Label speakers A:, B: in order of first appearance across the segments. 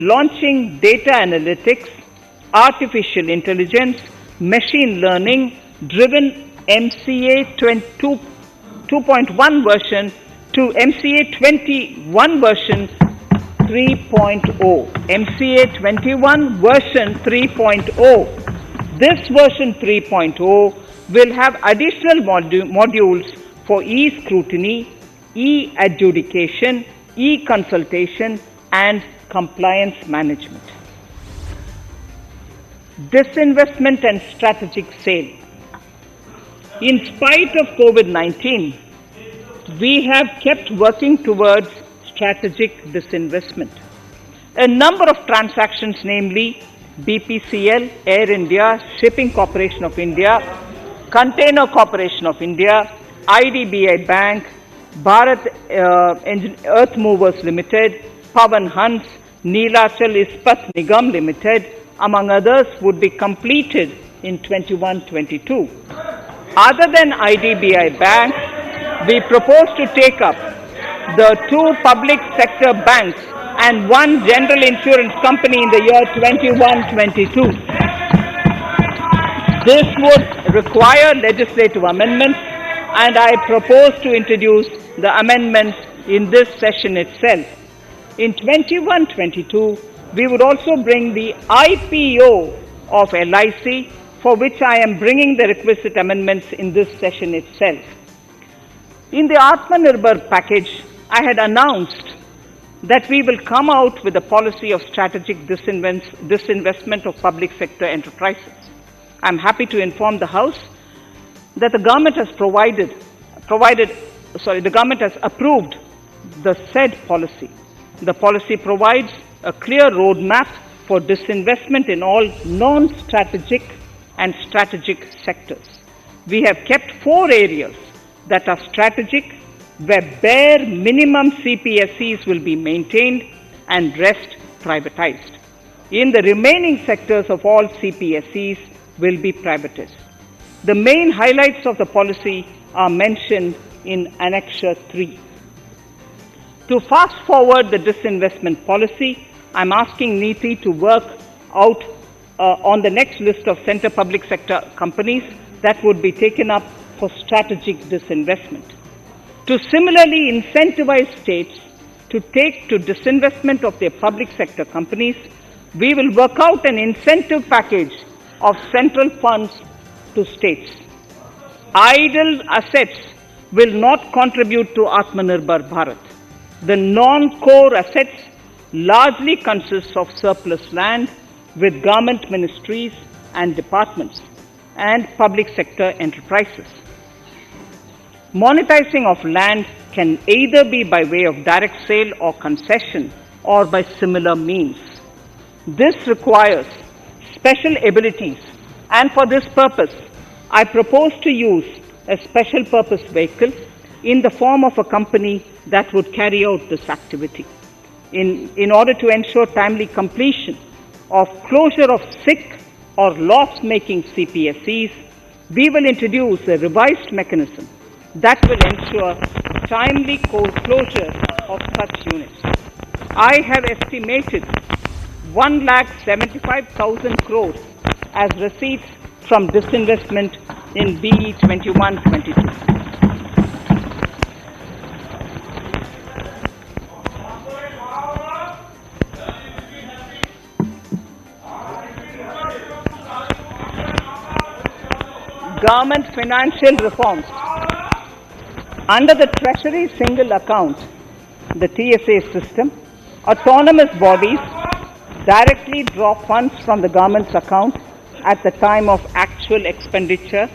A: launching data analytics, artificial intelligence, machine learning driven MCA 2.1 version to MCA 21 version 3.0. MCA 21 version 3.0. This version 3.0 will have additional modules for e-scrutiny, e-adjudication, e-consultation, and compliance management. Disinvestment and strategic sale. In spite of COVID-19, we have kept working towards strategic disinvestment. A number of transactions, namely BPCL, Air India, Shipping Corporation of India, Container Corporation of India, IDBI Bank, Bharat Earth Movers Limited, Pawan Hans, Neelachal Ispat Nigam Limited, among others, would be completed in 21-22. Other than IDBI Bank, we propose to take up the 2 public sector banks and 1 general insurance company in the year 21-22. This would require legislative amendments, and I propose to introduce the amendments in this session itself. In 21-22, we would also bring the IPO of LIC, for which I am bringing the requisite amendments in this session itself. In the Atmanirbhar package, I had announced that we will come out with a policy of strategic disinvestment of public sector enterprises. I'm happy to inform the House that the government has the government has approved the said policy. The policy provides a clear roadmap for disinvestment in all non-strategic and strategic sectors. We have kept 4 areas that are strategic, where bare minimum CPSEs will be maintained and rest privatized. In the remaining sectors of all CPSEs will be privatized. The main highlights of the policy are mentioned in Annexure 3. To fast forward the disinvestment policy, I'm asking NITI to work out on the next list of centre public sector companies that would be taken up for strategic disinvestment. To similarly incentivize states to take to disinvestment of their public sector companies, we will work out an incentive package of central funds to states. Idle assets will not contribute to Atmanirbhar Bharat. The non-core assets largely consist of surplus land with government ministries and departments and public sector enterprises. Monetizing of land can either be by way of direct sale or concession or by similar means. This requires special abilities, and for this purpose, I propose to use a special purpose vehicle in the form of a company that would carry out this activity. In order to ensure timely completion of closure of sick or loss-making CPSEs, we will introduce a revised mechanism that will ensure timely closure of such units. I have estimated 1,75,000 crores as receipts from disinvestment in BE 21-22. Government financial reforms. Under the Treasury Single Account, the TSA system, autonomous bodies directly draw funds from the government's account at the time of actual expenditure,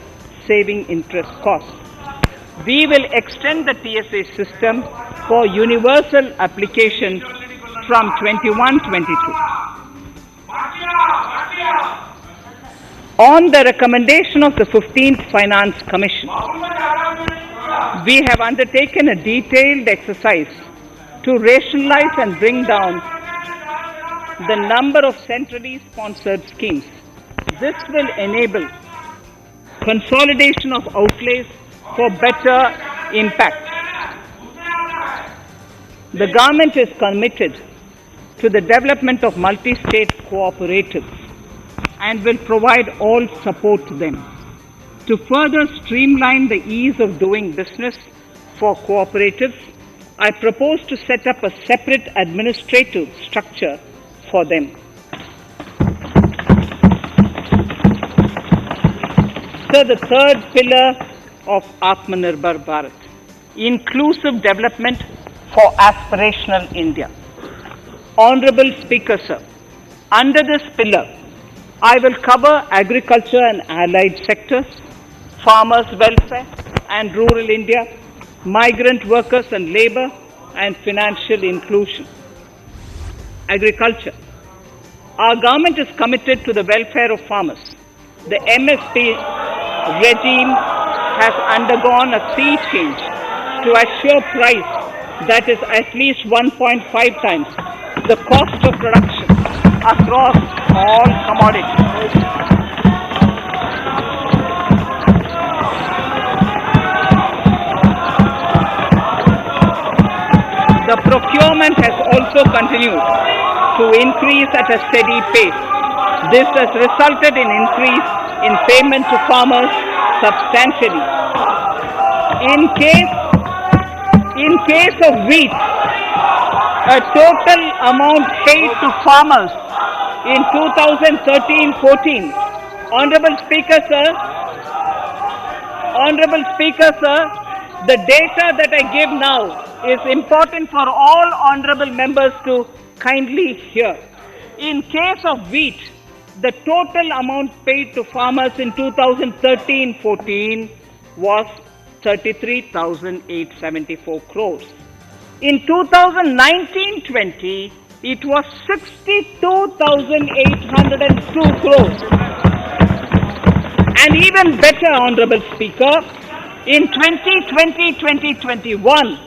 A: saving interest costs. We will extend the TSA system for universal application from 21-22. On the recommendation of the 15th Finance Commission, we have undertaken a detailed exercise to rationalize and bring down the number of centrally sponsored schemes. This will enable consolidation of outlays for better impact. The government is committed to the development of multi-state cooperatives and will provide all support to them. To further streamline the ease of doing business for cooperatives, I propose to set up a separate administrative structure for them. So the third pillar of Atmanirbhar Bharat, inclusive development for aspirational India. Honorable Speaker, sir, under this pillar, I will cover agriculture and allied sectors, farmers' welfare and rural India, migrant workers and labour, and financial inclusion. Agriculture. Our government is committed to the welfare of farmers. The MSP regime has undergone a sea change to assure price that is at least 1.5 times the cost of production across all commodities. The procurement has also continued to increase at a steady pace. This has resulted in increase in payment to farmers substantially. In case of wheat, a total amount paid to farmers in 2013-14, Honorable Speaker, sir, the data that I give now is important for all honorable members to kindly hear. In case of wheat, the total amount paid to farmers in 2013-14 was 33,874 crores. In 2019-20, it was 62,802 crores. And even better, Honorable Speaker, in 2020-2021,